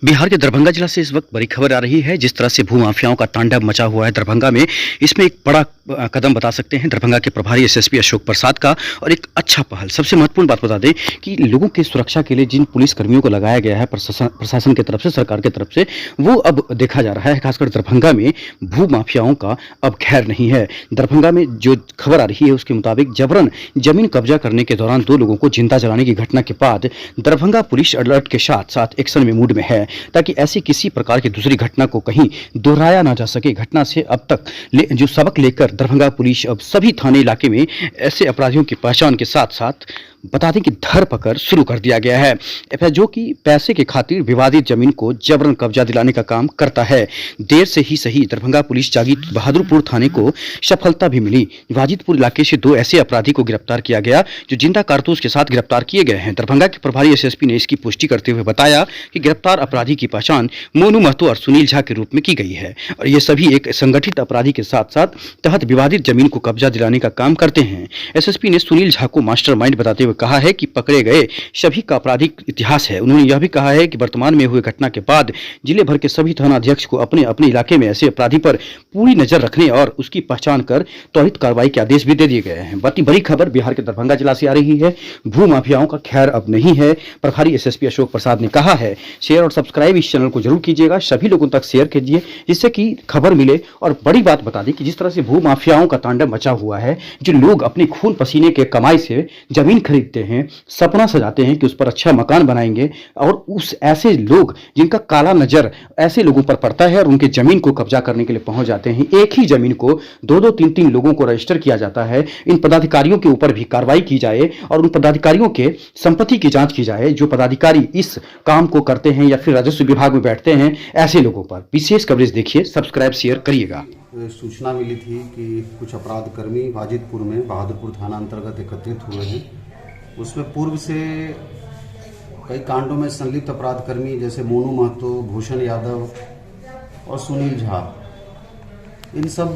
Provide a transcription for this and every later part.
बिहार के दरभंगा जिला से इस वक्त बड़ी खबर आ रही है। जिस तरह से भूमाफियाओं का तांडव मचा हुआ है दरभंगा में, इसमें एक बड़ा कदम बता सकते हैं दरभंगा के प्रभारी एसएसपी अशोक प्रसाद का, और एक अच्छा पहल। सबसे महत्वपूर्ण बात बता दें कि लोगों की सुरक्षा के लिए जिन पुलिस कर्मियों को लगाया गया है प्रशासन की तरफ से, सरकार की तरफ से, वो अब देखा जा रहा है खासकर दरभंगा में भूमाफियाओं का अब खैर नहीं है। दरभंगा में जो खबर आ रही है उसके मुताबिक जबरन जमीन कब्जा करने के दौरान 2 लोगों को जिंदा जलाने की घटना के बाद दरभंगा पुलिस अलर्ट के साथ साथ एक्शन में मूड में है, ताकि ऐसी किसी प्रकार की दूसरी घटना को कहीं दोहराया ना जा सके। घटना से अब तक जो सबक लेकर दरभंगा पुलिस अब सभी थाने इलाके में ऐसे अपराधियों की पहचान के साथ साथ बता दें कि धरपकड़ शुरू कर दिया गया है, जो कि पैसे के खातिर विवादित जमीन को जबरन कब्जा दिलाने का काम करता है। देर से ही सही दरभंगा पुलिस जागी बहादुरपुर थाने को सफलता भी मिली। वाजिदपुर इलाके से 2 ऐसे अपराधी को गिरफ्तार किया गया जो जिंदा कारतूस के साथ गिरफ्तार किए गए हैं। दरभंगा के प्रभारी एसएसपी ने इसकी पुष्टि करते हुए बताया कि गिरफ्तार अपराधी की पहचान मोनू महतो और सुनील झा के रूप में की गई है, और ये सभी एक संगठित अपराधी के साथ साथ तहत विवादित जमीन को कब्जा दिलाने का काम करते हैं। एसएसपी ने सुनील झा को मास्टरमाइंड बताते हुए कहा है कि पकड़े गए सभी का आपराधिक इतिहास है। उन्होंने यह भी कहा है कि वर्तमान में हुए घटना के बाद जिले भर के सभी थाना अध्यक्ष को अपने अपने इलाके में ऐसे अपराधी पर पूरी नजर रखने और उसकी पहचान कर त्वरित कार्रवाई के आदेश भी दे दिए गए हैं। बड़ी खबर बिहार के दरभंगा जिला से आ रही है। भूमाफियाओं का खैर अब नहीं है, प्रभारी एसएसपी अशोक प्रसाद ने कहा है। शेयर और सब्सक्राइब इस चैनल को जरूर कीजिएगा, सभी लोगों तक शेयर कीजिए जिससे कि खबर मिले। और बड़ी बात बता दें कि जिस तरह से भूमाफियाओं का तांडव मचा हुआ है, जो लोग अपने खून पसीने के कमाई से जमीन खरीदते हैं, सपना सजाते हैं कि उस पर अच्छा मकान बनाएंगे, और उस ऐसे लोग जिनका काला नजर ऐसे लोगों पर पड़ता है और उनके जमीन को कब्जा करने के लिए पहुंच जाते हैं। एक ही जमीन को 2-2, 3-3 लोगों को रजिस्टर किया जाता है। इन पदाधिकारियों के ऊपर भी कार्रवाई की जाए और उन पदाधिकारियों के संपत्ति की जांच की जाए जो पदाधिकारी इस काम को करते हैं या फिर राजस्व विभाग में बैठते हैं। ऐसे लोगों पर विशेष कवरेज देखिए, सब्सक्राइब शेयर करिएगा। सूचना मिली थी कि कुछ अपराधकर्मी वाजिदपुर में बहादुरपुर थाना अंतर्गत एकत्रित हुए हैं। उसमें पूर्व से कई कांडों में संलिप्त अपराधकर्मी जैसे मोनू महतो, भूषण यादव और सुनील झा, इन सब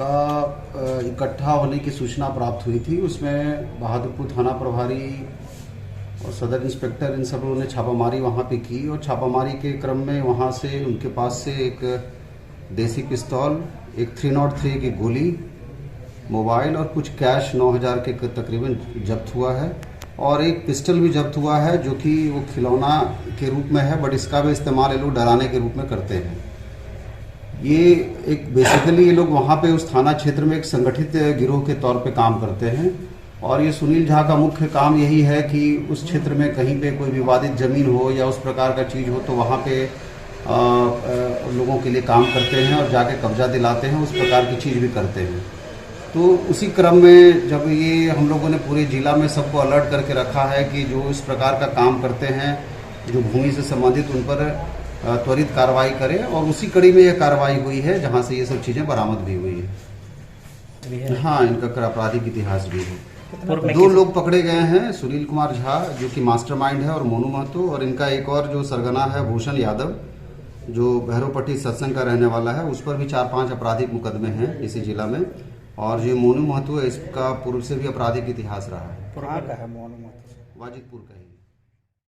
का इकट्ठा होने की सूचना प्राप्त हुई थी। उसमें बहादुरपुर थाना प्रभारी और सदर इंस्पेक्टर इन सब लोगों ने छापामारी वहाँ पे की, और छापामारी के क्रम में वहाँ से उनके पास से एक देसी पिस्तौल, एक 303 की गोली, मोबाइल और कुछ कैश 9000 के तकरीबन जब्त हुआ है, और एक पिस्टल भी जब्त हुआ है जो कि वो खिलौना के रूप में है, बट इसका भी इस्तेमाल ये लोग डराने के रूप में करते हैं। ये एक बेसिकली ये लोग वहाँ पे उस थाना क्षेत्र में एक संगठित गिरोह के तौर पे काम करते हैं, और ये सुनील झा का मुख्य काम यही है कि उस क्षेत्र में कहीं पे कोई विवादित जमीन हो या उस प्रकार का चीज़ हो तो वहाँ पे लोगों के लिए काम करते हैं और जाके कब्जा दिलाते हैं, उस प्रकार की चीज़ भी करते हैं। तो उसी क्रम में जब ये हम लोगों ने पूरे जिला में सबको अलर्ट करके रखा है कि जो इस प्रकार का काम करते हैं, जो भूमि से संबंधित, उन पर त्वरित कार्रवाई करें, और उसी कड़ी में यह कार्रवाई हुई है जहां से ये सब चीज़ें बरामद भी हुई है। हाँ, इनका आपराधिक इतिहास भी है। 2 लोग पकड़े गए हैं, सुनील कुमार झा जो कि मास्टरमाइंड है, और मोनू महतो, और इनका एक और जो सरगना है भूषण यादव जो भैरवपट्टी सत्संग का रहने वाला है, उस पर भी 4-5 आपराधिक मुकदमे हैं इसी जिला में। और जो मोनू महतो है, इसका पूर्व से भी आपराधिक इतिहास रहा है। कहाँ का है मोनू महतो? वाजिदपुर का ही।